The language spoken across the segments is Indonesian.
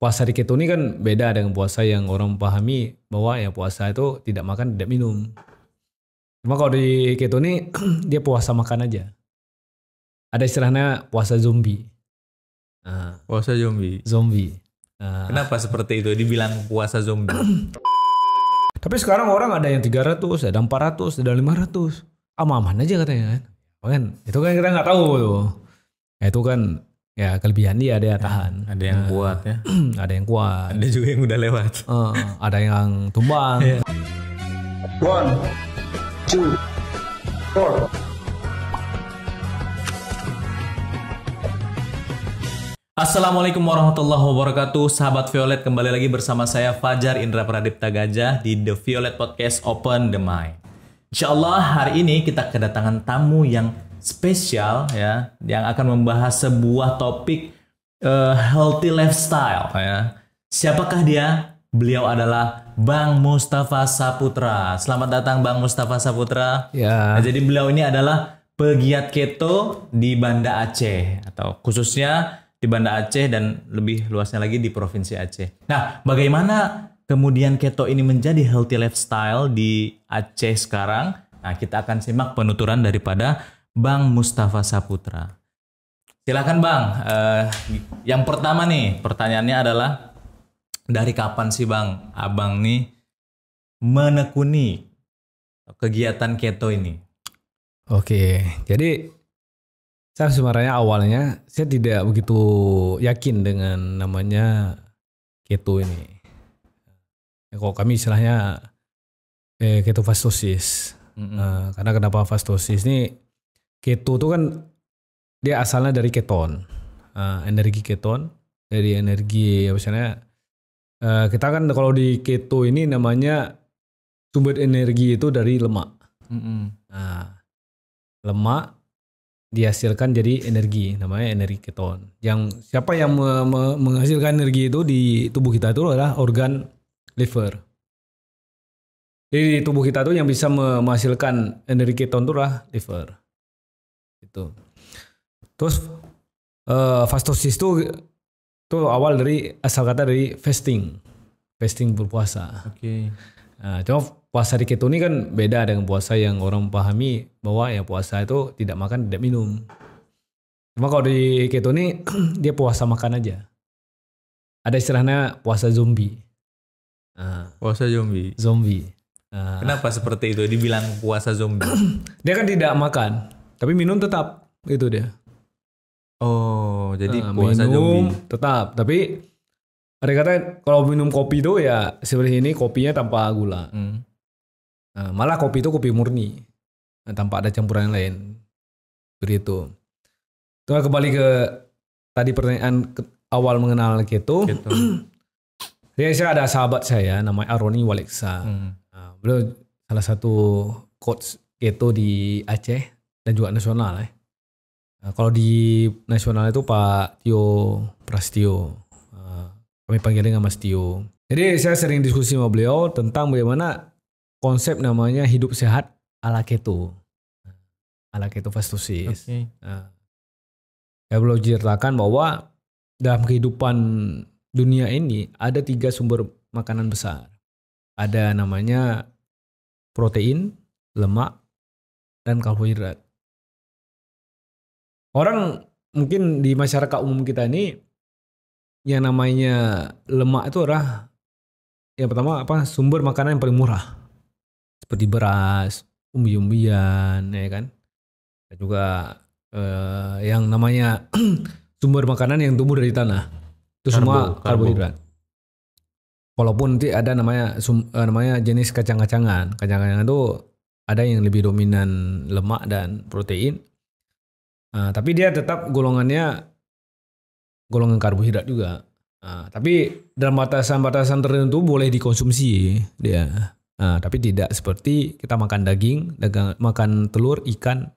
puasa di keto ini kan beda dengan puasa yang orang pahami bahwa ya puasa itu tidak makan, tidak minum. Cuma kalau di keto ini dia puasa makan aja. Ada istilahnya puasa zombie. Puasa zombie. Zombie. Kenapa seperti itu? Dibilang puasa zombie. Tapi sekarang orang ada yang 300, ada 400, ada 500. Aman-aman aja katanya kan. Kan itu kan kita nggak tahu tuh. Ya, itu kan ya kelebihan dia tahan. Ada yang kuat ya. Ada yang kuat. Ada juga yang udah lewat. Ada yang tumbang. 1, 2, 4. Assalamualaikum warahmatullahi wabarakatuh. Sahabat Violet, kembali lagi bersama saya Fajar Indra Pradipta Gajah di The Violet Podcast Open the Mind. Insyaallah hari ini kita kedatangan tamu yang spesial ya, yang akan membahas sebuah topik healthy lifestyle ya. Siapakah dia? Beliau adalah Bang Mustafa Saputra. Selamat datang Bang Mustafa Saputra. Ya. Nah, jadi beliau ini adalah pegiat keto di Banda Aceh, atau khususnya di Banda Aceh dan lebih luasnya lagi di Provinsi Aceh. Nah, bagaimana kemudian keto ini menjadi healthy lifestyle di Aceh sekarang? Nah, kita akan simak penuturan daripada Bang Mustafa Saputra. Silakan Bang. Yang pertama nih, pertanyaannya adalah dari kapan sih Bang, Abang nih menekuni kegiatan keto ini? Oke, jadi saya sebenarnya awalnya saya tidak begitu yakin dengan namanya keto ini. Kalau kami istilahnya ketofastosis. Karena kenapa fastosis ini? Keto itu kan dia asalnya dari keton, energi keton, dari energi misalnya kita kan kalau di keto ini namanya sumber energi itu dari lemak. Lemak dihasilkan jadi energi, namanya energi keton. Yang siapa yang menghasilkan energi itu di tubuh kita itu adalah organ liver. Jadi di tubuh kita itu yang bisa menghasilkan energi keton itu adalah liver. Itu. Terus fastosis itu awal dari asal kata dari fasting berpuasa. Oke. Nah, cuma puasa di keto ini kan beda dengan puasa yang orang pahami bahwa ya puasa itu tidak makan, tidak minum. Cuma kalau di keto ini dia puasa makan aja. Ada istilahnya puasa zombie. Puasa zombie. Zombie. Kenapa seperti itu? Dibilang puasa zombie. Dia kan tidak makan, tapi minum tetap. Itu dia. Oh, jadi puasa zombie. Tetap, tapi ada kata kalau minum kopi itu ya seperti ini, kopinya tanpa gula. Malah kopi itu kopi murni, tanpa ada campuran yang lain. Begitu. Terus kembali ke tadi pertanyaan awal mengenal keto. Jadi saya ada sahabat saya namanya Aroni Waleksa. Beliau salah satu coach keto di Aceh dan juga nasional. Kalau di nasional itu Pak Tio Prastio. Kami panggilnya Mas Tio. Jadi saya sering diskusi sama beliau tentang bagaimana konsep namanya hidup sehat ala keto. Ala ketofastosis. Okay. Saya belum ceritakan bahwa dalam kehidupan dunia ini ada 3 sumber makanan besar. Ada namanya protein, lemak, dan karbohidrat. Orang mungkin di masyarakat umum kita ini yang namanya lemak itu adalah yang pertama sumber makanan yang paling murah seperti beras, umbi-umbian, ya kan. Dan juga yang namanya sumber makanan yang tumbuh dari tanah itu semua karbohidrat. Walaupun nanti ada namanya jenis kacang-kacangan. Kacang-kacangan itu ada yang lebih dominan lemak dan protein, tapi dia tetap golongan karbohidrat juga. Tapi dalam batasan-batasan tertentu boleh dikonsumsi dia. Tapi tidak seperti kita makan daging, makan telur, ikan,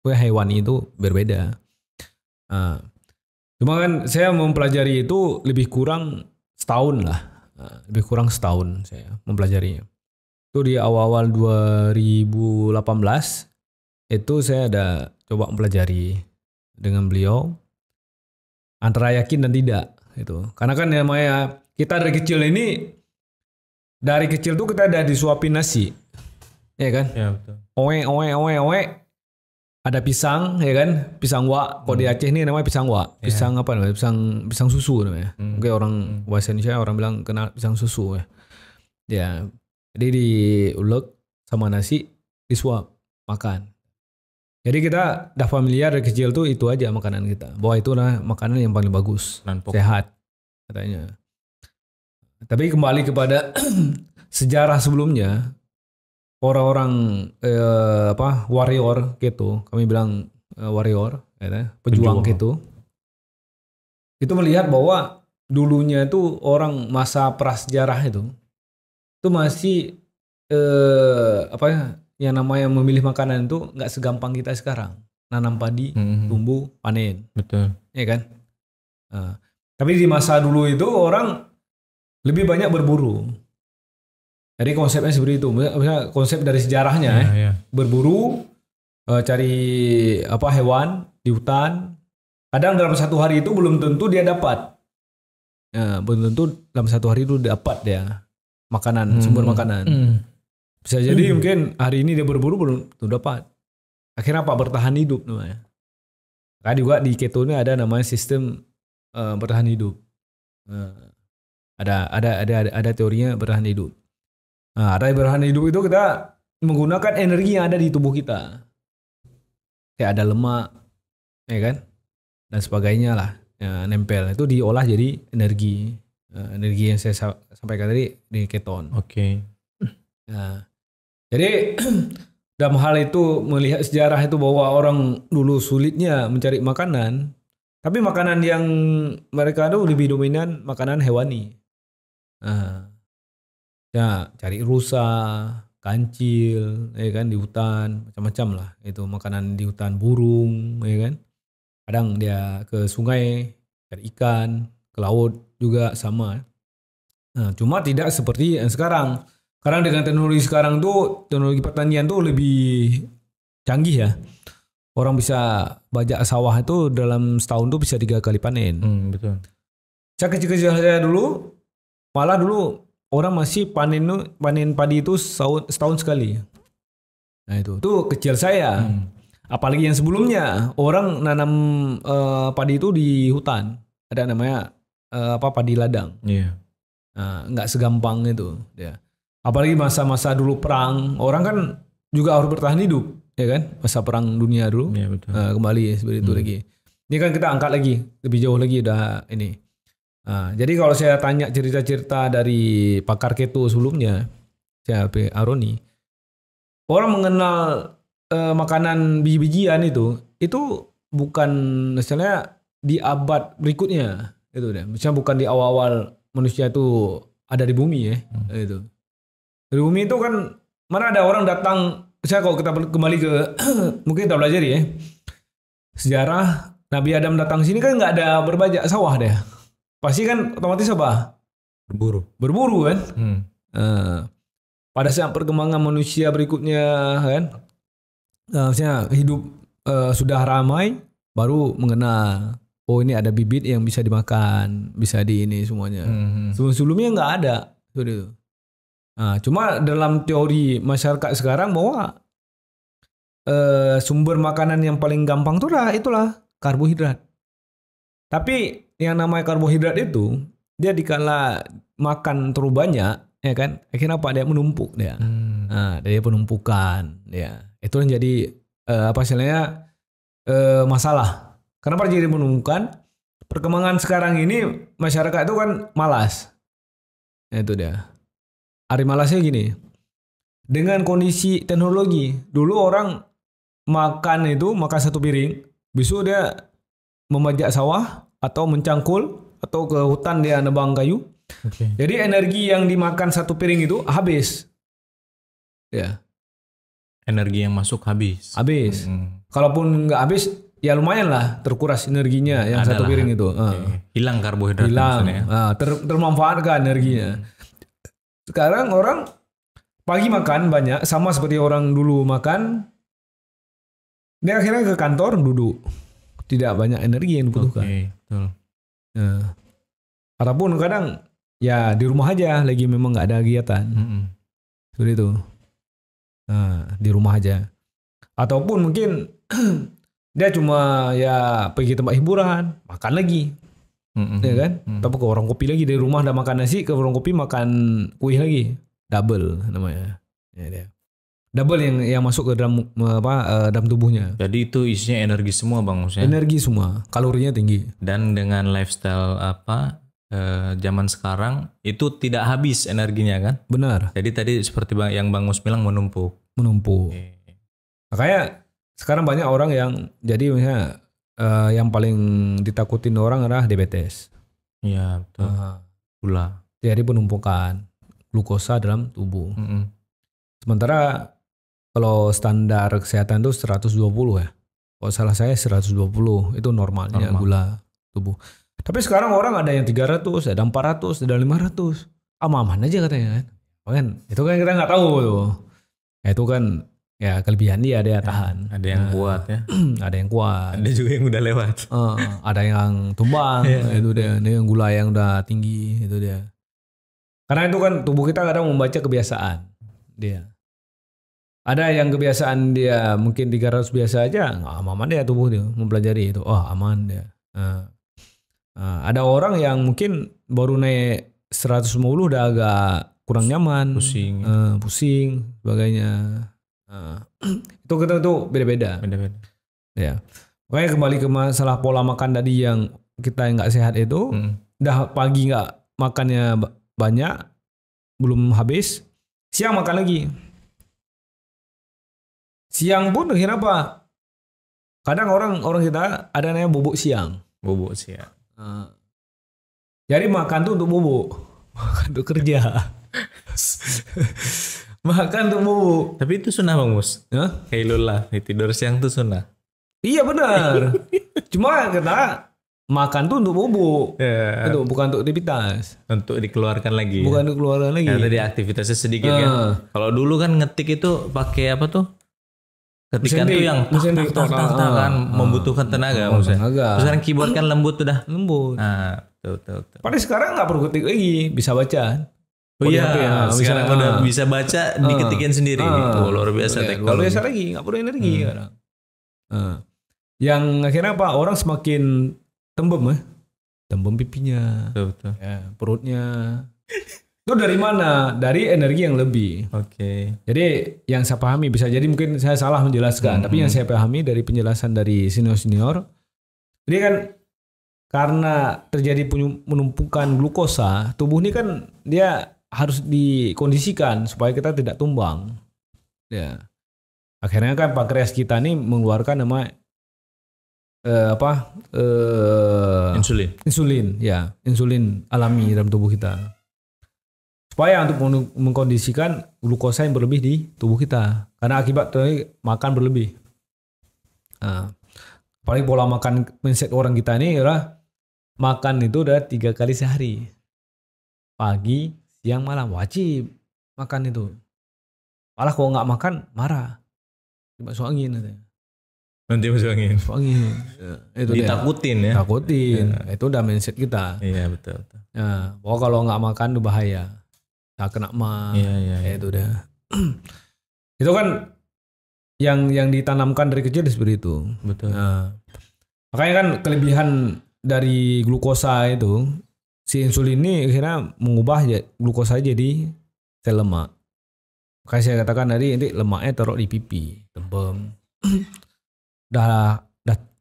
hewani itu berbeda. Cuma kan saya mempelajari itu lebih kurang setahun lah. Lebih kurang setahun saya mempelajarinya. Itu di awal-awal 2018 itu saya ada coba mempelajari dengan beliau. Antara yakin dan tidak itu. Karena kan namanya kita dari kecil tuh kita udah disuapin nasi. Ya kan? Ya betul. Oe. Ada pisang, ya kan? Pisang wak. Kalau di Aceh ini namanya pisang wak. Pisang apa namanya? Pisang susu namanya. Mungkin orang bahasa Indonesia orang bilang kenal pisang susu ya. Ya. Jadi diulek sama nasi, disuap makan. Jadi kita dah familiar dari kecil tuh itu aja makanan kita. Bahwa itu lah makanan yang paling bagus, sehat katanya. Tapi kembali kepada sejarah sebelumnya, orang-orang warrior gitu, kami bilang warrior, ya, pejuang gitu, itu melihat bahwa dulunya itu orang masa prasejarah itu masih yang namanya memilih makanan itu nggak segampang kita sekarang. Nanam padi, tumbuh, panen. Betul. Ya kan? Tapi di masa dulu itu orang lebih banyak berburu. Jadi konsepnya seperti itu. Misalnya konsep dari sejarahnya berburu, cari hewan di hutan. Kadang dalam satu hari itu belum tentu dia dapat. Belum tentu dalam satu hari itu dapat dia makanan, sumber makanan. Bisa jadi mungkin hari ini dia berburu belum tentu dapat. Akhirnya bertahan hidup namanya. Karena juga di keto ini ada namanya sistem bertahan hidup. Ada teorinya bertahan hidup. Nah, ada bertahan hidup itu kita menggunakan energi yang ada di tubuh kita. Kayak ada lemak, ya kan? Dan sebagainya lah. Ya, nempel itu diolah jadi energi. Energi yang saya sampaikan tadi di keton. Oke. Nah, jadi dalam hal itu melihat sejarah itu bahwa orang dulu sulitnya mencari makanan, tapi makanan yang mereka itu lebih dominan makanan hewani. Ya cari rusa, kancil, ya kan di hutan macam-macam lah itu makanan di hutan, burung, ya kan. Kadang dia ke sungai cari ikan, ke laut juga sama. Nah, cuma tidak seperti yang sekarang. Sekarang dengan teknologi sekarang tuh, teknologi pertanian tuh lebih canggih ya. Orang bisa bajak sawah itu dalam setahun tuh bisa 3 kali panen. Betul. Saya kecil-kecil saya dulu, malah dulu orang masih panen padi itu setahun sekali. Nah itu kecil saya. Apalagi yang sebelumnya orang nanam padi itu di hutan. Ada namanya padi ladang. Iya. Nah, nggak segampang itu. Ya. Apalagi masa-masa dulu perang, orang kan juga harus bertahan hidup, ya kan? Masa perang dunia dulu. Iya, betul. Kembali seperti itu lagi. Ini kan kita angkat lagi lebih jauh lagi udah ini. Jadi kalau saya tanya cerita-cerita dari pakar keto sebelumnya, saya Aroni, orang mengenal makanan biji-bijian itu bukan misalnya di abad berikutnya itu deh. Misalnya bukan di awal-awal manusia itu ada di bumi ya, itu. Di bumi itu kan mana ada orang datang, misalnya kalau kita kembali ke mungkin kita belajar ya sejarah Nabi Adam datang sini kan nggak ada berbajak sawah deh. Pasti kan otomatis apa? Berburu kan. Pada saat perkembangan manusia berikutnya kan, misalnya hidup sudah ramai, baru mengenal, oh ini ada bibit yang bisa dimakan, bisa di ini semuanya. Sebelumnya nggak ada. Itu. Cuma dalam teori masyarakat sekarang bahwa sumber makanan yang paling gampang itulah karbohidrat. Tapi yang namanya karbohidrat itu dia dikala makan terlalu banyak, ya kan? Akhirnya apa? Dia menumpuk dia. Dia penumpukan, ya. Itu yang jadi masalah. Kenapa jadi penumpukan? Perkembangan sekarang ini masyarakat itu kan malas. Itu dia. Hari malasnya gini. Dengan kondisi teknologi, dulu orang makan satu piring, besok dia membajak sawah atau mencangkul atau ke hutan dia nebang kayu. Okay. Jadi energi yang dimakan satu piring itu habis. Ya. Energi yang masuk habis. Kalaupun nggak habis, ya lumayan lah terkuras energinya yang satu piring itu. Hilang karbohidrat. Hilang. Termanfaatkan energinya. Sekarang orang pagi makan banyak, sama seperti orang dulu makan. Dia akhirnya ke kantor duduk. Tidak banyak energi yang dibutuhkan. Betul. Ataupun kadang ya di rumah aja lagi memang nggak ada kegiatan. Seperti itu. Nah, di rumah aja. Ataupun mungkin dia cuma ya pergi tempat hiburan, makan lagi. Ya kan? Tapi ke warung kopi lagi, dari rumah udah makan nasi, ke warung kopi makan kuih lagi. Double namanya. Ya, dia. Double yang masuk ke dalam dalam tubuhnya. Jadi itu isinya energi semua Bang Mus ya. Energi semua, kalorinya tinggi. Dan dengan lifestyle zaman sekarang itu tidak habis energinya kan? Benar. Jadi tadi seperti yang Bang Mus bilang menumpuk. Makanya sekarang banyak orang yang jadi misalnya yang paling ditakutin orang adalah diabetes. Iya betul. Gula. Jadi penumpukan glukosa dalam tubuh. Sementara kalau standar kesehatan itu 120 ya. Kalau salah saya 120 itu normalnya gula tubuh. Tapi sekarang orang ada yang 300, ada 400, ada 500. Aman aja katanya kan. Itu kan kita nggak tahu tuh. Ya, itu kan ya kelebihan dia tahan. Ada yang kuat ya. Ada yang kuat. Ada juga yang udah lewat. Ada yang tumbang. Itu dia. Ini yang gula yang udah tinggi. Itu dia. Karena itu kan tubuh kita kadang membaca kebiasaan dia. Ada yang kebiasaan dia mungkin 300 biasa aja, aman dia tubuh dia mempelajari itu. Oh aman dia. Ada orang yang mungkin baru naik 150 udah agak kurang nyaman, pusing, sebagainya. Itu kita tuh beda-beda. Ya. Makanya kembali ke masalah pola makan tadi yang kita nggak sehat itu, udah pagi nggak makannya banyak, belum habis, siang makan lagi. Siang pun akhirnya apa? Kadang orang kita ada namanya bubuk siang. Bubuk siang. Jadi makan tuh untuk bubuk, makan untuk kerja. Makan untuk bubuk. Tapi itu sunnah Bang Mus. Kailullah, tidur siang tuh sunnah. Iya benar. Cuma kita makan tuh untuk bubuk. Itu bukan untuk aktivitas. Untuk dikeluarkan lagi. Bukan untuk keluarkan lagi. Karena tadi aktivitasnya sedikit kan. Kalau dulu kan ngetik itu pakai apa tuh? Ketikan tuh yang tak membutuhkan tenaga maksudnya. Terus sekarang keyboard kan lembut udah. Lembut. Betul. Padahal sekarang nggak perlu ketik lagi, bisa baca. Oh iya, sekarang udah bisa baca diketikin sendiri. Luar biasa teknologi. Luar biasa lagi, nggak perlu energi sekarang. Yang akhirnya apa? Orang semakin tembem tembem pipinya, betul. Ya, perutnya. Itu dari mana? Dari energi yang lebih. Oke. Jadi yang saya pahami, bisa jadi mungkin saya salah menjelaskan, tapi yang saya pahami dari penjelasan dari senior-senior, jadi kan karena terjadi penumpukan glukosa, tubuh ini kan dia harus dikondisikan supaya kita tidak tumbang. Ya. Akhirnya kan pankreas kita ini mengeluarkan insulin, ya, insulin alami dalam tubuh kita. Supaya untuk mengkondisikan glukosa yang berlebih di tubuh kita. Karena akibat makan berlebih. Paling pola makan mindset orang kita ini adalah makan itu udah 3 kali sehari. Pagi, siang, malam. Wajib makan itu. Malah kalau nggak makan, marah. Masuk angin. Nanti masuk angin. Itu ditakutin dia. Takutin. Ya. Itu udah mindset kita. Iya betul. Ya, pokoknya kalau nggak makan itu bahaya. Tak kena mah. Iya. Itu dah. Itu kan yang ditanamkan dari kecil seperti itu. Betul. Nah, makanya kan kelebihan dari glukosa itu, si insulin ini akhirnya mengubah glukosa jadi sel lemak. Makanya saya katakan tadi, nanti lemaknya taruh di pipi, tembem. Dah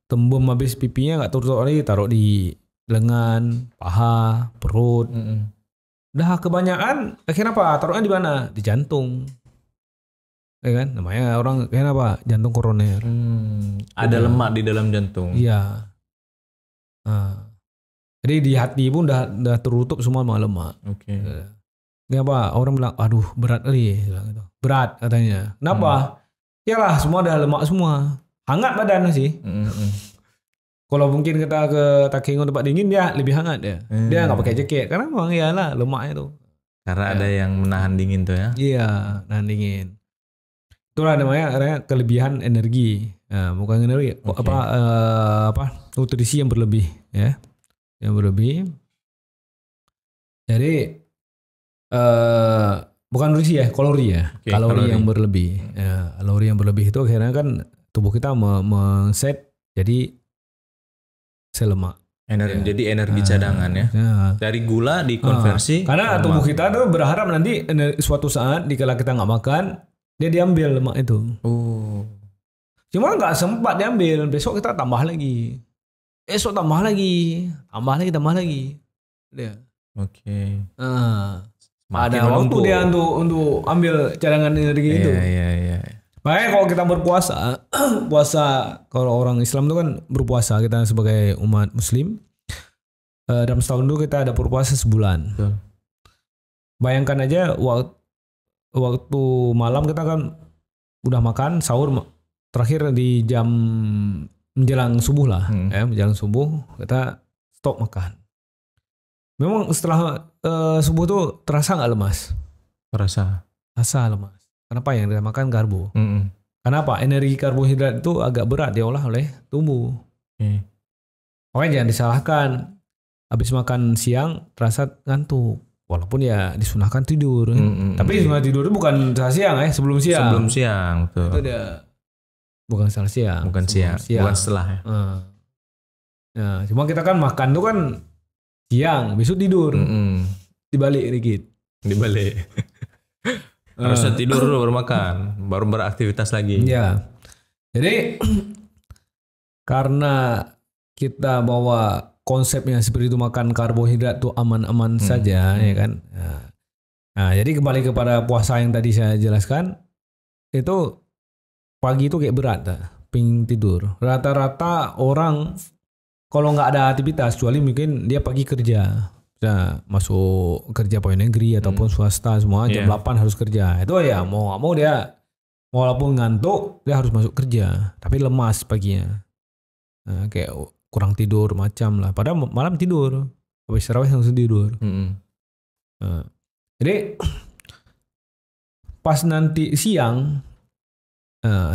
tembem habis pipinya nggak turut lagi, taruh di lengan, paha, perut. Udah kebanyakan, akhirnya apa? Taruhnya di mana? Di jantung. Ya kan? Namanya orang akhirnya apa? Jantung koroner. Ada lemak di dalam jantung. Iya. Jadi di hati pun udah tertutup semua sama lemak. Oke. Ini apa? Orang bilang, aduh berat kali. Berat katanya. Kenapa? Yalah, semua ada lemak semua. Hangat badan sih. Kalau mungkin kita ke Takengon tempat dingin, dia lebih hangat ya. Dia nggak pakai jaket karena memang iyalah lemaknya tuh. Karena ada yang menahan dingin tuh ya. Iya, menahan dingin. Itulah namanya kelebihan energi. Nah, bukan energi, nutrisi yang berlebih ya. Yang berlebih. Jadi bukan nutrisi ya, kalori ya. Oke, kalori kalori. yang berlebih. Ya, kalori yang berlebih itu akhirnya kan tubuh kita men-set jadi sel lemak. Ya. Jadi energi cadangan ya. Dari gula dikonversi. Karena lemak. tubuh kita tuh berharap nanti suatu saat dikala kita nggak makan, dia diambil lemak itu. Oh. Cuma nggak sempat diambil, besok kita tambah lagi. Esok tambah lagi. Ya. Oke. Ada waktu dia untuk ambil cadangan energi itu. Iya. Makanya kalau kita berpuasa, puasa kalau orang Islam itu kan berpuasa, kita sebagai umat Muslim dalam setahun itu kita ada berpuasa sebulan. Betul. Bayangkan aja waktu malam kita kan udah makan sahur terakhir di jam menjelang subuh lah, ya menjelang subuh kita stop makan. Memang setelah subuh tuh terasa nggak lemas? Terasa lemas. Kenapa? Yang kita makan karbo. Kenapa? Energi karbohidrat itu agak berat diolah oleh tubuh. Makanya jangan disalahkan. Habis makan siang terasa ngantuk. Walaupun ya disunahkan tidur. Tapi disunah tidur itu bukan saat siang ya, sebelum siang. Sebelum siang, betul. Itu dia. Bukan setelah siang. Bukan siang. Bukan setelah ya. Nah, cuma kita kan makan tuh kan siang, besok tidur. Dibalik dikit. Harusnya tidur dulu baru makan, baru beraktivitas lagi. Ya. Jadi karena kita bawa konsepnya seperti itu, makan karbohidrat tuh aman-aman saja, ya kan. Nah, jadi kembali kepada puasa yang tadi saya jelaskan, itu pagi itu kayak berat, pingin tidur. Rata-rata orang kalau nggak ada aktivitas, kecuali mungkin dia pagi kerja. Nah, masuk kerja pegawai negeri ataupun swasta semua jam 8 harus kerja. Itu ya mau nggak mau dia walaupun ngantuk dia harus masuk kerja, tapi lemas paginya. Nah, kayak kurang tidur macam lah. Padahal malam tidur, habis tarawih langsung tidur. Nah, jadi pas nanti siang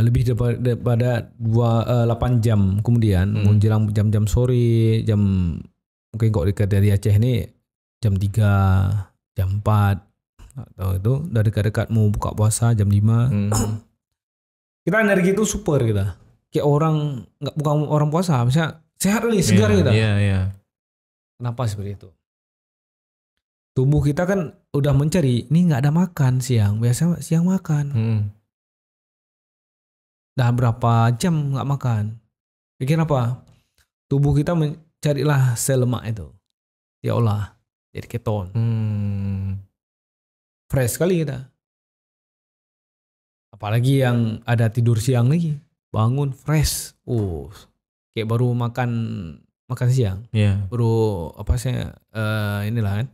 lebih daripada 8 jam kemudian menjelang jam-jam sore, jam mungkin kok dari Aceh ini jam 3, jam 4 atau itu dari dekat mau buka puasa jam 5. Kita energi itu super kita. Kayak orang bukan orang puasa, misalnya sehat nih, segar kita. Iya. Kenapa seperti itu? Tubuh kita kan udah mencari, ini nggak ada makan siang, biasa siang makan. Dah berapa jam nggak makan? Pikir apa? Tubuh kita mencarilah sel lemak itu, ya olah jadi keton. Fresh sekali kita. Apalagi yang ada tidur siang lagi, bangun fresh. Kayak baru makan siang. Baru inilah kan,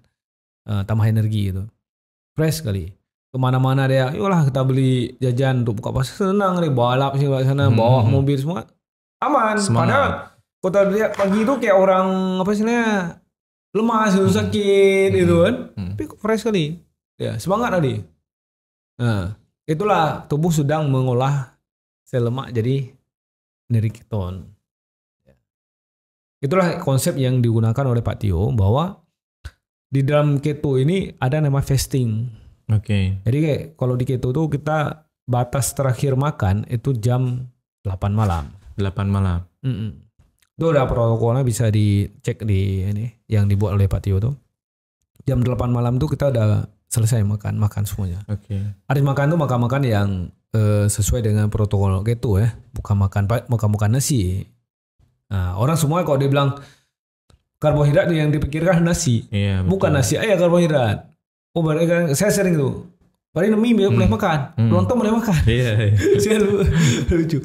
tambah energi itu. Fresh sekali. Kemana-mana dia, yolah kita beli jajan untuk buka puasa, senang deh, balap sih sana, bawa mobil semua aman. Padahal kalau lihat pagi itu kayak orang lemas, sakit gitu kan. Tapi fresh sekali. Ya, semangat tadi. Nah, itulah tubuh sedang mengolah sel lemak jadi energi keton. Itulah konsep yang digunakan oleh Pak Tio, bahwa di dalam keto ini ada nama fasting. Jadi kayak kalau di keto tuh kita batas terakhir makan itu jam 8 malam. Itu udah protokolnya, bisa dicek di ini yang dibuat oleh Pak Tio tuh. Jam 8 malam tuh kita udah selesai makan semuanya. Harus makan tuh makan yang sesuai dengan protokol keto ya, bukan makan nasi. Nah, orang semua kalau dia bilang karbohidrat yang dipikirkan nasi, bukan nasi aja karbohidrat. Saya sering tuh, hari ini boleh makan, lontong boleh makan. Saya lucu.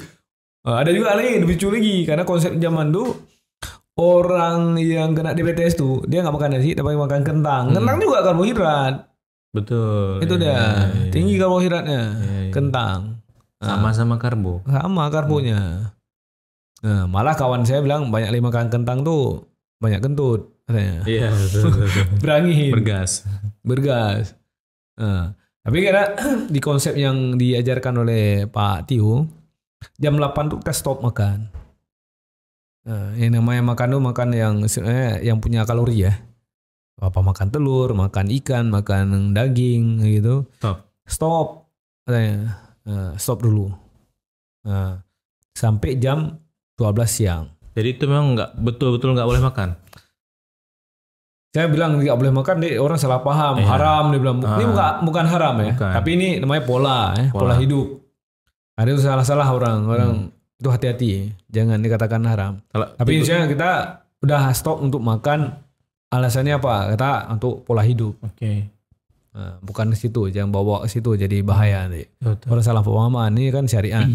Ada juga lebih lucu lagi, karena konsep zaman dulu orang yang kena diabetes tuh dia nggak makan nasi tapi makan kentang. Kentang juga karbohidrat. Betul. Itu dia tinggi karbohidratnya. Kentang. Sama-sama karbo. Sama karbonya. Nah, malah kawan saya bilang banyak makan kentang tuh banyak kentut katanya. Iya betul. Berangin. Bergas. Nah, tapi karena di konsep yang diajarkan oleh Pak Tio, jam 8 tuh kita stop makan. Nah, yang namanya makan tuh makan yang punya kalori ya. Apa makan telur, makan ikan, makan daging gitu. Stop. Katanya. Stop dulu. Sampai jam 12 siang. Jadi itu memang betul-betul nggak boleh makan. Saya bilang nggak boleh makan, orang salah paham, haram dia bilang. Ini bukan haram ya, Bukan. tapi ini namanya pola hidup. Ada itu salah orang itu hati-hati, jangan dikatakan haram. Tapi misalnya kita udah stop untuk makan, alasannya apa? Kata untuk pola hidup. Oke. Bukan ke situ, jangan bawa ke situ jadi bahaya nanti. Orang salah pemahaman, ini kan syariat.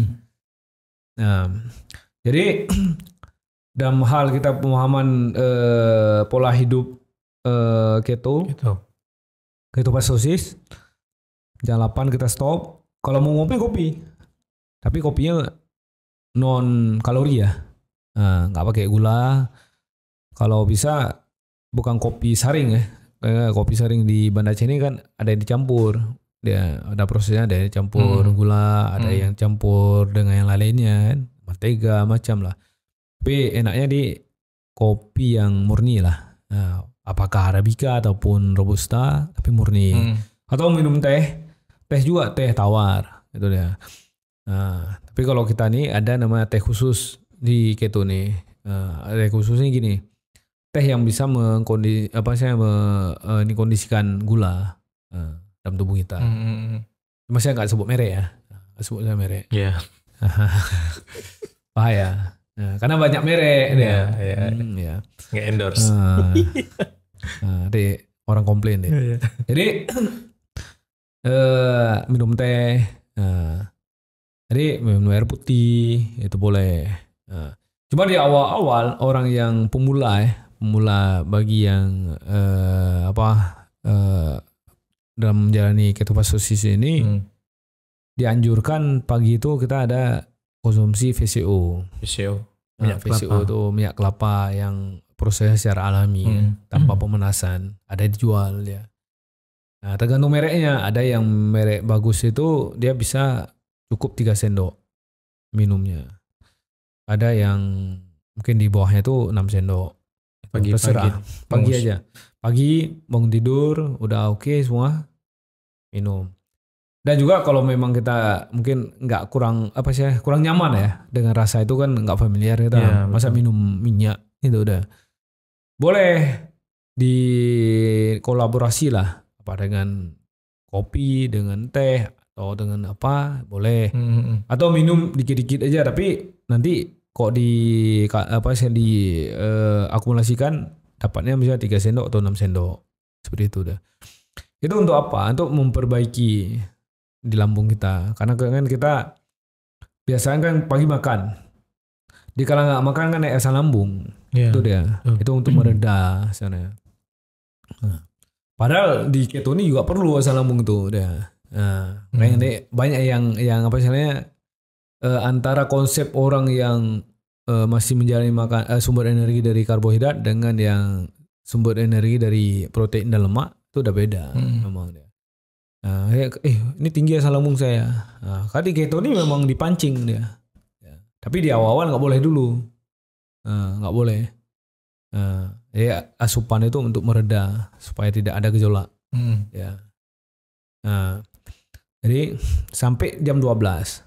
Jadi dalam hal kita pemahaman pola hidup ketoacidosis, jam 8 kita stop. Kalau mau kopi, tapi kopinya non kalori ya, nggak pakai gula. Kalau bisa bukan kopi saring ya. Kopi saring di Banda Aceh ini kan ada yang dicampur, dia ada prosesnya, ada yang dicampur gula, ada yang campur dengan yang lainnya, mentega macam lah. Tapi enaknya di kopi yang murni lah. Apakah Arabica ataupun Robusta tapi murni. Atau minum teh juga teh tawar itu dia. Tapi kalau kita nih ada namanya teh khusus di keto nih. Teh khususnya gini. Teh yang bisa mengkondisikan gula dalam tubuh kita. Cuma saya nggak sebut merek ya. Sebut saya merek. Iya. Bahaya. Karena banyak merek dia. Iya. Nge-endorse. Deh orang komplain deh. Jadi minum teh, jadi minum air putih itu boleh. Cuma di awal-awal orang yang pemula bagi yang dalam menjalani ketoacidosis ini dianjurkan pagi itu kita ada konsumsi VCO. Minyak VCO itu minyak kelapa yang proses secara alami tanpa pemanasan, ada dijual ya. Nah, tergantung mereknya, ada yang merek bagus itu dia bisa cukup 3 sendok minumnya. Ada yang mungkin di bawahnya itu 6 sendok. Terserah. Pagi aja. Pagi bangun tidur udah oke semua minum. Dan juga kalau memang kita mungkin kurang nyaman ya dengan rasa itu kan nggak familiar kita, masa minum minyak itu udah. Boleh dikolaborasi lah apa dengan kopi, dengan teh atau dengan apa boleh. Atau minum dikit-dikit aja tapi nanti kok akumulasikan dapatnya misalnya 3 sendok atau 6 sendok. Seperti itu dah. Itu untuk apa? Untuk memperbaiki di lambung kita. Karena kan kita biasanya kan pagi makan. Dikala nggak makan kan naik asam lambung. Itu dia. Itu untuk mereda sebenarnya. Padahal di keto ini juga perlu asam lambung itu dia. Banyak yang apa istilahnya antara konsep orang yang masih menjalani makan sumber energi dari karbohidrat dengan yang sumber energi dari protein dan lemak itu udah beda memang dia. Ini tinggi asam lambung saya. Karena di keto ini memang dipancing dia. Tapi di awal-awal nggak boleh dulu, nggak boleh. Ya asupan itu untuk mereda supaya tidak ada gejolak. Ya. Jadi sampai jam 12.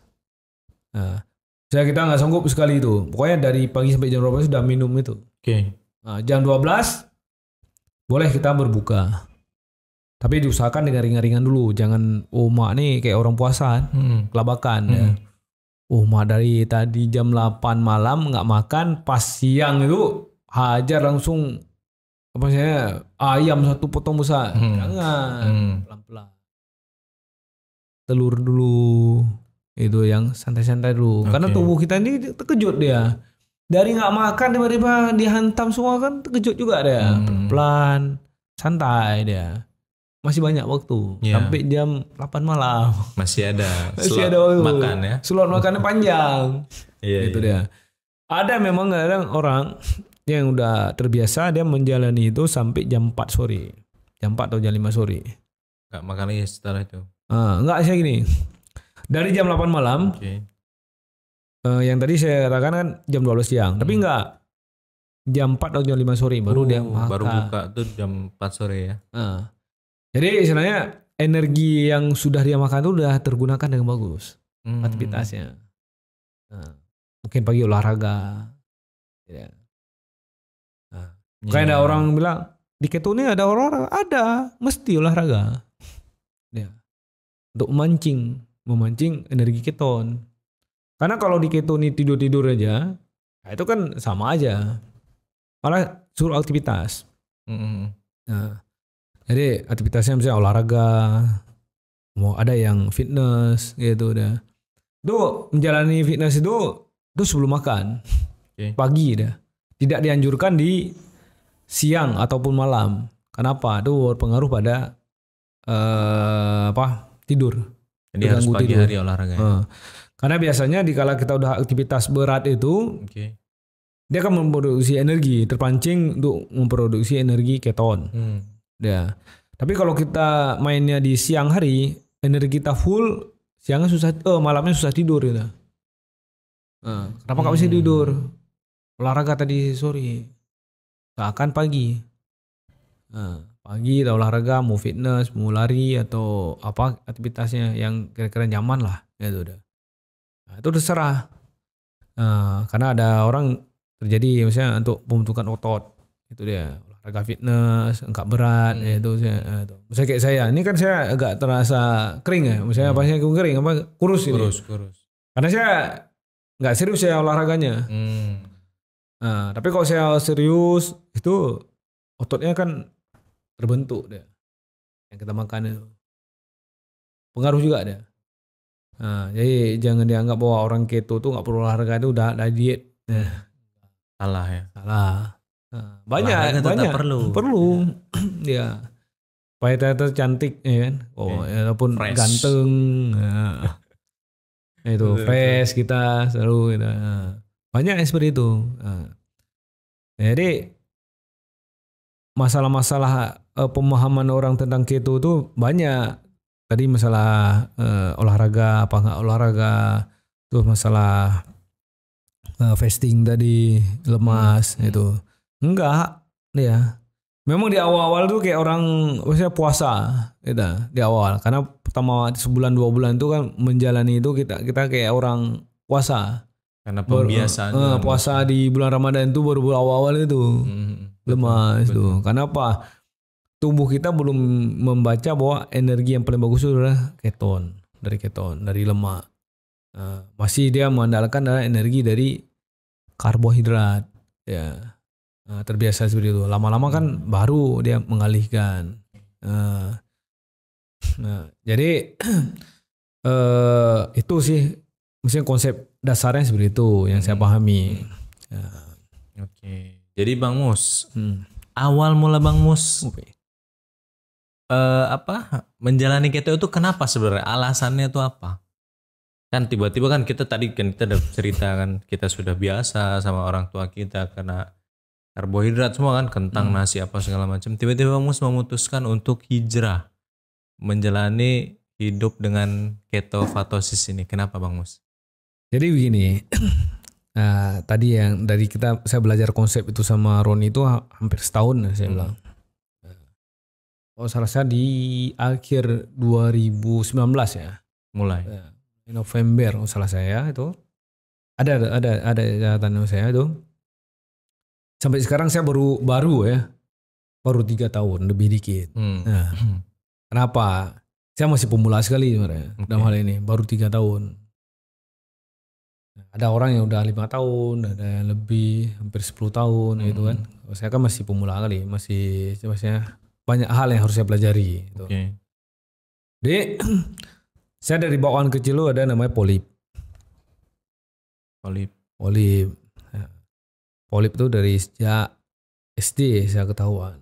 Kita nggak sanggup sekali itu. Pokoknya dari pagi sampai jam 12 sudah minum itu. Jam 12 boleh kita berbuka. Tapi diusahakan dengan ringan-ringan dulu. Jangan mak nih kayak orang puasa kelabakan ya. Mak dari tadi jam 8 malam nggak makan, pas siang itu hajar langsung ayam 1 potong besar. Jangan, pelan-pelan. Telur dulu. Itu yang santai-santai dulu. Karena tubuh kita ini terkejut dia. Dari nggak makan tiba-tiba dihantam semua kan terkejut juga dia. Pelan, santai dia. Masih banyak waktu sampai jam 8 malam. Masih ada waktu makan ya. Slot makannya panjang. Itu dia. Ada memang kadang orang yang udah terbiasa dia menjalani itu sampai jam 4 sore. Jam 4 atau jam 5 sore. Enggak makan lagi setelah itu. Enggak, saya gini. Dari jam 8 malam. Yang tadi saya katakan kan jam 12 siang. Tapi enggak. jam 4 atau jam 5 sore baru dia makan. Baru buka tuh jam 4 sore ya. Jadi istilahnya energi yang sudah dia makan itu udah tergunakan dengan bagus aktivitasnya. Mungkin pagi olahraga. Ya. Kayak ada orang bilang di keto ini ada olahraga, ada, mesti olahraga. Ya. Untuk memancing energi keton. Karena kalau di keto ini tidur aja, ya itu kan sama aja. Malah suruh aktivitas. Nah, jadi aktivitasnya misalnya olahraga, mau ada yang fitness gitu udah. Itu menjalani fitness itu sebelum makan. Pagi dah. Tidak dianjurkan di siang ataupun malam. Kenapa? Itu berpengaruh pada tidur. Jadi harus pagi hari olahraga. Karena biasanya dikala kita udah aktivitas berat itu, dia akan memproduksi energi, terpancing untuk memproduksi energi keton. Ya. Tapi kalau kita mainnya di siang hari, energi kita full, siangnya malamnya susah tidur gitu. Kenapa nggak bisa tidur? Olahraga tadi sore, seakan pagi. Pagi kita olahraga, mau fitness, mau lari atau apa aktivitasnya yang kira-kira nyaman lah, gitu udah. Nah, itu terserah. Karena ada orang terjadi misalnya untuk pembentukan otot, itu dia olahraga fitness, angkat berat, itu misalnya kayak saya, ini kan saya agak terasa kering ya, misalnya apanya kering, kurus ini. Kurus. Karena saya nggak serius ya olahraganya. Nah, tapi kalau saya serius itu ototnya kan terbentuk dia. Yang kita makan itu pengaruh juga dia. Nah, jadi jangan dianggap bahwa orang keto tuh nggak perlu olahraga, itu udah diet. Salah ya. Salah. Nah, banyak perlu. Ya. Supaya terlihat cantik ya kan. Ataupun ganteng. Nah. Itu fresh kita selalu gitu. Nah, banyak yang seperti itu. Nah, jadi masalah-masalah pemahaman orang tentang keto itu banyak. Tadi masalah olahraga apa enggak olahraga, terus masalah fasting tadi, lemas itu. Enggak, ya. Memang di awal-awal tuh kayak orang maksudnya puasa gitu, di awal. Karena pertama sebulan 2 bulan itu kan menjalani itu kita kayak orang puasa. Karena pembiasaan puasa di bulan Ramadan itu baru awal-awal itu. Lemas itu. Karena apa? Tubuh kita belum membaca bahwa energi yang paling bagus itu adalah keton, dari lemak. Masih dia mengandalkan adalah energi dari karbohidrat, ya. Terbiasa seperti itu. Lama-lama kan baru dia mengalihkan. Jadi itu sih, misalnya konsep dasarnya seperti itu yang saya pahami. Oke. Jadi Bang Mus, awal mula Bang Mus menjalani keto itu kenapa sebenarnya? Alasannya itu apa? Kan tiba-tiba kan kita udah cerita kan kita sudah biasa sama orang tua kita karena karbohidrat semua kan, kentang, nasi apa segala macam. Tiba-tiba Bang Mus memutuskan untuk hijrah menjalani hidup dengan ketofatosis ini. Kenapa Bang Mus? Jadi begini, tadi yang dari saya belajar konsep itu sama Roni itu hampir setahun saya bilang. Salah saya di akhir 2019 ya. Mulai. November salah saya itu. Ada catatan saya itu. Sampai sekarang saya baru 3 tahun lebih dikit. Nah, kenapa? Saya masih pemula sekali sebenarnya dalam hal ini, baru 3 tahun. Ada orang yang udah 5 tahun, ada yang lebih hampir 10 tahun gitu kan. Saya kan masih pemula kali, masih banyak hal yang harus saya pelajari gitu. Jadi saya dari bawaan kecil lu ada namanya polip. Polip itu dari sejak SD saya ketahuan.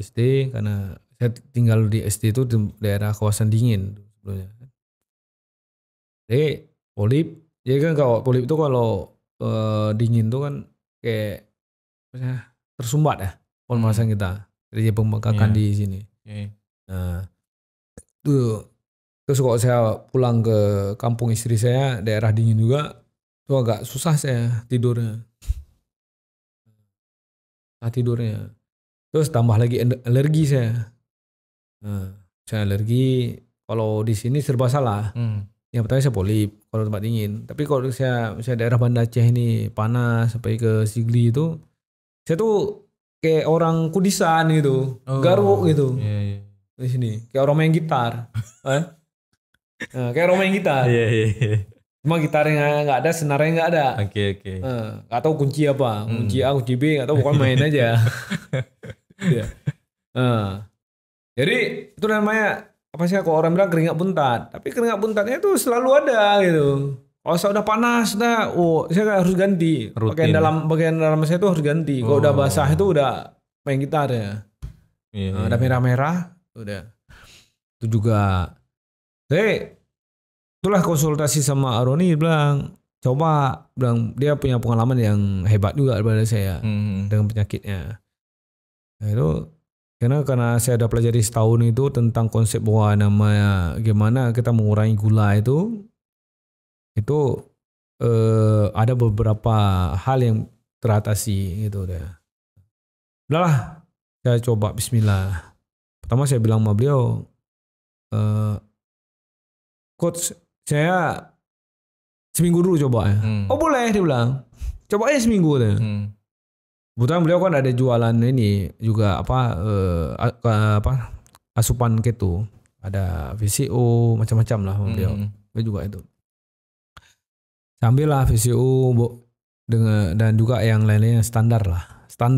SD karena saya tinggal di SD itu di daerah kawasan dingin sebelumnya. Jadi polip, jadi kan kalau polip itu kalau dingin itu kan kayak tersumbat ya permasalahan kita. Jadi pembengkakan di sini. Nah, terus kalau saya pulang ke kampung istri saya daerah dingin juga, itu agak susah saya tidurnya. tidurnya. Terus tambah lagi alergi saya. Saya alergi, kalau di sini serba salah. Yang pertama saya polip kalau tempat dingin. Tapi kalau saya daerah Banda Aceh ini panas sampai ke Sigli itu, saya tuh kayak orang kudisan gitu, garuk gitu. Iya. Di sini kayak orang main gitar. Kayak orang main gitar. Iya. Cuma gitarnya nggak ada, senarnya nggak ada. Oke. Nggak tahu kunci apa, kunci A, kunci B, nggak tahu, pokoknya main aja. Iya. Jadi itu namanya apa sih, kalau orang bilang keringat buntat, tapi keringat buntatnya itu selalu ada gitu. Kalau saya udah panas, saya harus ganti. Rutin. Bagian dalam saya itu harus ganti. Kalau udah basah itu udah main gitar ya. Iya. Ada merah-merah, udah. Itu juga. Itulah konsultasi sama Aroni, bilang dia punya pengalaman yang hebat juga daripada saya dengan penyakitnya. Nah, itu karena saya udah pelajari setahun itu tentang konsep bahwa namanya gimana kita mengurangi gula itu ada beberapa hal yang teratasi gitu deh. Udahlah, saya coba Bismillah. Pertama saya bilang sama beliau, coach, saya seminggu dulu coba ya. Oh boleh, dia bilang. Coba aja seminggu deh. Kebetulan beliau kan ada jualan ini juga asupan keto, ada VCO macam-macam lah beliau. Beliau juga itu. Sambil lah VCO dan juga yang lainnya standar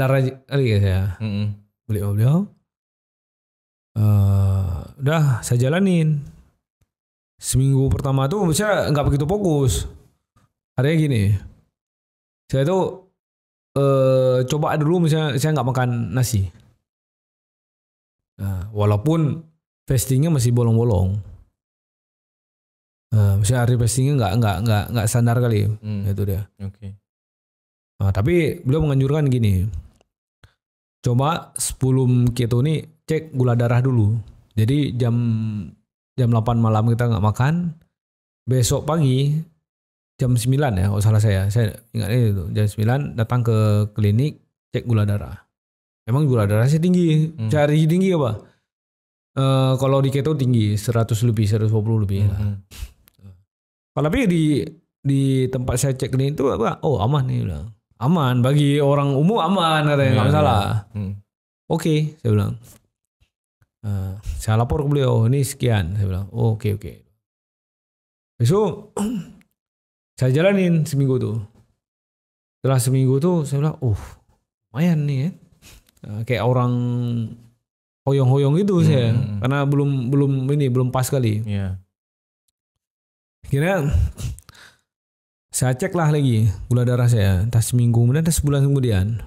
aja kali ya saya. Beliau udah saya jalanin. Seminggu pertama tuh saya nggak begitu fokus. Adanya gini, saya tuh coba dulu misalnya saya nggak makan nasi. Nah, walaupun fastingnya masih bolong-bolong. Misalnya hari fastingnya nggak standar kali, itu dia. Oke. Nah, tapi beliau menganjurkan gini, coba sebelum keto ini cek gula darah dulu. Jadi jam 8 malam kita nggak makan, besok pagi jam 9 ya, kalau salah saya ingat itu jam 9 datang ke klinik cek gula darah. Emang gula darah saya tinggi, cari tinggi apa? Kalau di keto tinggi 100 lebih, 120 lebih lah. Tapi di tempat saya cek klinik itu apa? Oh aman nih bilang. Aman bagi orang umum, aman katanya, nggak masalah. Oke, saya bilang. Saya lapor ke beliau, ini sekian, saya bilang. Oh, oke. Besok saya jalanin seminggu tuh. Setelah seminggu tuh saya bilang, lumayan nih ya. Kayak orang hoyong-hoyong itu saya, karena belum pas kali. Iya. Akhirnya saya cek lah lagi gula darah saya, entah seminggu kemudian, entah sebulan kemudian.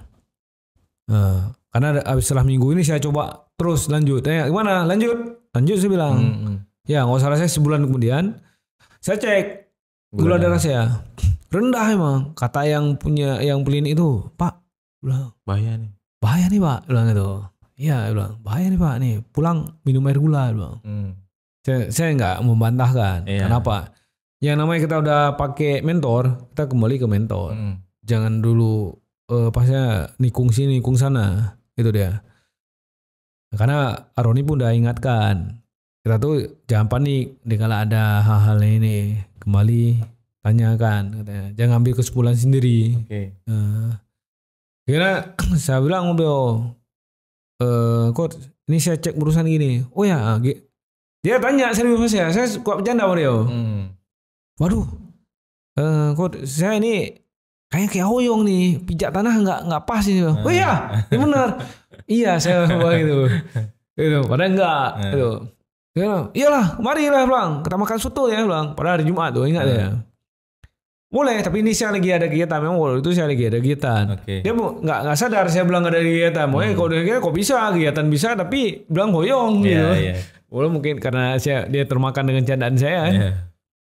Karena setelah minggu ini saya coba terus lanjut. Gimana? Lanjut saya bilang. Ya nggak salah, saya sebulan kemudian saya cek gula darah saya rendah emang. Kata yang beliin itu, Pak, bilang Bahaya nih Pak, bilang gitu. Iya, bilang bahaya nih Pak, nih pulang minum air gula, bilang. Saya nggak membantahkan. Iya. Kenapa? Yang namanya kita udah pakai mentor, kita kembali ke mentor. Jangan dulu pasnya nikung sini nikung sana, itu dia. Karena Aroni pun udah ingatkan, kita tuh jangan panik kalau ada hal-hal ini, kembali tanyakan katanya, jangan ambil kesimpulan sendiri. Kira saya bilang beliau, Coach, ini saya cek urusan gini. Oh ya, dia tanya serius saya kuat bercanda sama dia. Waduh, Coach, saya ini kayak hoyong nih, pijak tanah nggak pas ini. Oh iya, ini benar. Iya, saya bilang gitu. Padahal enggak. Gitu. Iyalah, marilah bilang, kita makan soto ya bilang. Padahal hari Jumat tuh, ingat ya. Boleh, tapi ini saya lagi ada kegiatan. Memang waktu itu saya lagi ada kegiatan. Dia nggak sadar saya bilang ada kegiatan. Mau kalau dia kok bisa kegiatan bisa, tapi bilang hoyong gitu. Walau mungkin karena dia termakan dengan candaan saya.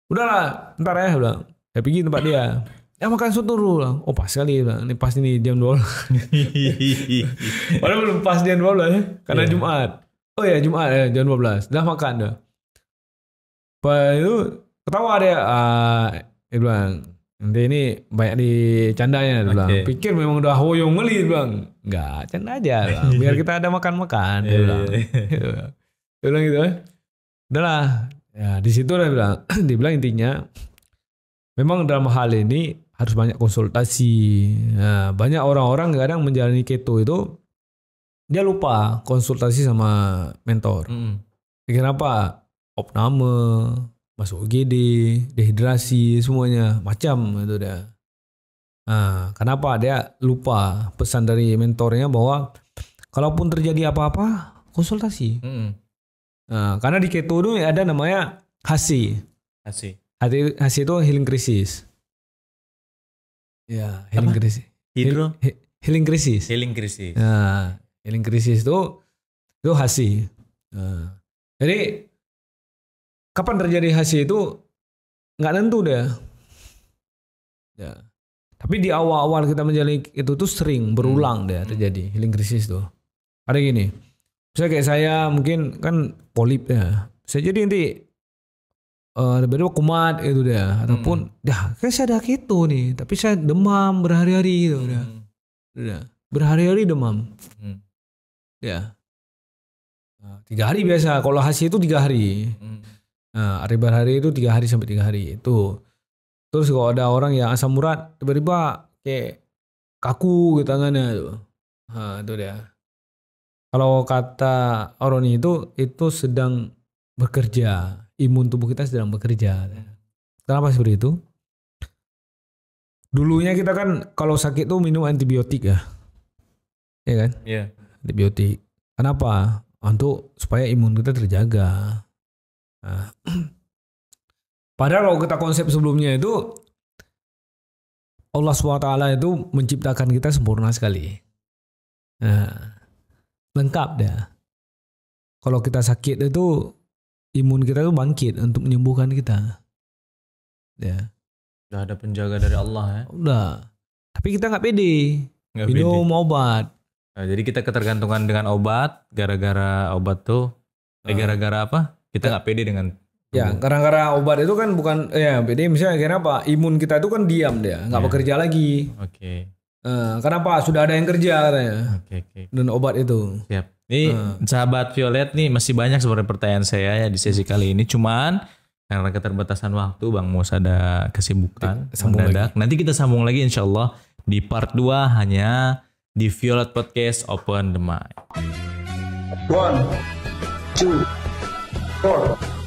Udahlah, ntar ya bilang. Saya pergi tempat dia. Ya makan soto dulu lah. Oh pas sekali lah. Ini pas ini jam 12. Padahal belum pas jam 12 karena Jumat. Oh ya Jumat ya jam 12. Dah makan dah. Pas itu ketawa dia. Dia bilang Nanti ini banyak dicandanya dia bilang. Oke. Pikir memang udah hoyong ngeli dia bilang. Enggak, canda aja bang. Biar kita ada makan-makan dia bilang. Dia bilang gitu. Udahlah. Ya di situ dia bilang. Dia bilang intinya memang dalam hal ini harus banyak konsultasi. Nah, banyak orang-orang kadang menjalani keto itu dia lupa konsultasi sama mentor. Kenapa? Opname, masuk UGD, dehidrasi, semuanya macam itu dia. Nah, kenapa dia lupa pesan dari mentornya bahwa kalaupun terjadi apa-apa konsultasi. Nah, karena di keto itu ada namanya HC. HC itu healing crisis. Ya, healing crisis. Healing crisis. Nah, healing crisis itu HC. Nah, jadi kapan terjadi HC itu nggak tentu deh. Ya. Tapi di awal-awal kita menjalani itu tuh sering berulang deh terjadi healing crisis tuh. Ada gini, misalnya kayak saya mungkin kan polip ya. Saya jadi nanti tiba-tiba kumat itu deh. Ataupun kayak saya ada keto nih, tapi saya demam berhari-hari gitu udah. Berhari-hari demam. Ya. 3 hari biasa. Kalau HC itu 3 hari. Nah, hari berhari itu 3 hari sampai 3 hari itu. Terus kalau ada orang yang asam urat tiba-tiba kayak kaku gitu tangannya tuh. Nah, itu dia. Kalau kata Oroni itu sedang bekerja. Imun tubuh kita sedang bekerja. Kenapa seperti itu? Dulunya kita kan kalau sakit tuh minum antibiotik ya. Iya kan? Iya. Antibiotik. Kenapa? Untuk supaya imun kita terjaga. Nah, padahal kalau kita konsep sebelumnya itu Allah SWT itu menciptakan kita sempurna sekali. Nah, lengkap dah. Kalau kita sakit itu imun kita tuh bangkit untuk menyembuhkan kita. Ya. Udah ada penjaga dari Allah ya. Udah. Tapi kita nggak pede. Minum obat. Nah, jadi kita ketergantungan dengan obat. Gara-gara obat tuh. Gara-gara apa? Kita nggak pede dengan. Ya, gara-gara obat itu kan bukan. Ya, pede misalnya kenapa? Imun kita itu kan diam dia. Nggak bekerja lagi. Oke. Kenapa? Sudah ada yang kerja katanya. Oke. Dan obat itu. Siap. Ini sahabat Violet nih masih banyak sebenarnya pertanyaan saya ya di sesi kali ini. Cuman karena keterbatasan waktu Bang Mus ada kesibukan mendadak. Nanti kita sambung lagi insya Allah di part 2 hanya di Violet Podcast Open the Mind. 1, 2, 4.